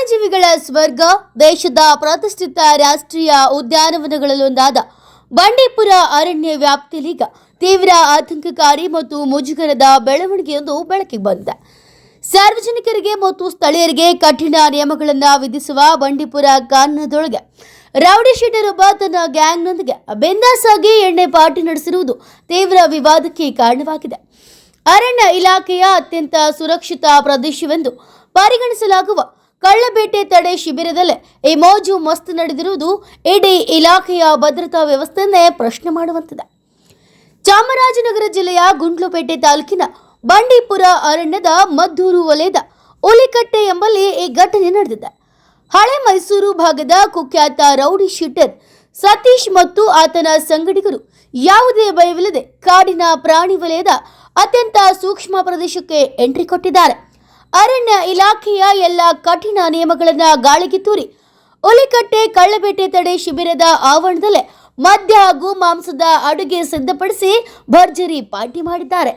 ವನ್ಯಜೀವಿಗಳ ಸ್ವರ್ಗ ದೇಶದ ಪ್ರತಿಷ್ಠಿತ ರಾಷ್ಟ್ರೀಯ ಉದ್ಯಾನವನಗಳಲ್ಲೊಂದಾದ ಬಂಡೀಪುರ ಅರಣ್ಯ ವ್ಯಾಪ್ತಿಯಲ್ಲೀಗ ತೀವ್ರ ಆತಂಕಕಾರಿ ಮತ್ತು ಮುಜುಗರದ ಬೆಳವಣಿಗೆಯೊಂದು ಬೆಳಕಿಗೆ ಬಂದಿದೆ. ಸಾರ್ವಜನಿಕರಿಗೆ ಮತ್ತು ಸ್ಥಳೀಯರಿಗೆ ಕಠಿಣ ನಿಯಮಗಳನ್ನು ವಿಧಿಸುವ ಬಂಡೀಪುರ ಕಾನೂನದೊಳಗೆ ರೌಡಿ ಶೀಟರ್ ಒಬ್ಬ ತನ್ನ ಗ್ಯಾಂಗ್ನೊಂದಿಗೆ ಬಿಂದಾಸಾಗಿ ಎಣ್ಣೆ ಪಾರ್ಟಿ ನಡೆಸಿರುವುದು ತೀವ್ರ ವಿವಾದಕ್ಕೆ ಕಾರಣವಾಗಿದೆ. ಅರಣ್ಯ ಇಲಾಖೆಯ ಅತ್ಯಂತ ಸುರಕ್ಷಿತ ಪ್ರದೇಶವೆಂದು ಪರಿಗಣಿಸಲಾಗುವ ಕಳ್ಳಬೇಟೆ ತಡೆ ಶಿಬಿರದಲ್ಲೇ ಈ ಮೋಜು ಮಸ್ತ್ ನಡೆದಿರುವುದು ಇಡೀ ಇಲಾಖೆಯ ಭದ್ರತಾ ವ್ಯವಸ್ಥೆಯನ್ನೇ ಪ್ರಶ್ನೆ ಮಾಡುವಂತಿದೆ. ಚಾಮರಾಜನಗರ ಜಿಲ್ಲೆಯ ಗುಂಡ್ಲುಪೇಟೆ ತಾಲೂಕಿನ ಬಂಡೀಪುರ ಅರಣ್ಯದ ಮದ್ದೂರು ವಲಯದ ಹುಲಿಕಟ್ಟೆ ಎಂಬಲ್ಲಿ ಈ ಘಟನೆ ನಡೆದಿದೆ. ಹಳೆ ಮೈಸೂರು ಭಾಗದ ಕುಖ್ಯಾತ ರೌಡಿ ಶೀಟರ್ ಸತೀಶ್ ಮತ್ತು ಆತನ ಸಂಗಡಿಗರು ಯಾವುದೇ ಭಯವಿಲ್ಲದೆ ಕಾಡಿನ ಪ್ರಾಣಿ ವಲಯದ ಅತ್ಯಂತ ಸೂಕ್ಷ್ಮ ಪ್ರದೇಶಕ್ಕೆ ಎಂಟ್ರಿ ಕೊಟ್ಟಿದ್ದಾರೆ. ಅರಣ್ಯ ಇಲಾಖೆಯ ಎಲ್ಲ ಕಠಿಣ ನಿಯಮಗಳನ್ನು ಗಾಳಿಗೆ ತೂರಿ ಹುಲಿಕಟ್ಟೆ ಕಳ್ಳಬೇಟೆ ತಡೆ ಶಿಬಿರದ ಆವರಣದಲ್ಲೇ ಮದ್ಯ ಹಾಗೂ ಮಾಂಸದ ಅಡುಗೆ ಸಿದ್ಧಪಡಿಸಿ ಭರ್ಜರಿ ಪಾರ್ಟಿ ಮಾಡಿದ್ದಾರೆ.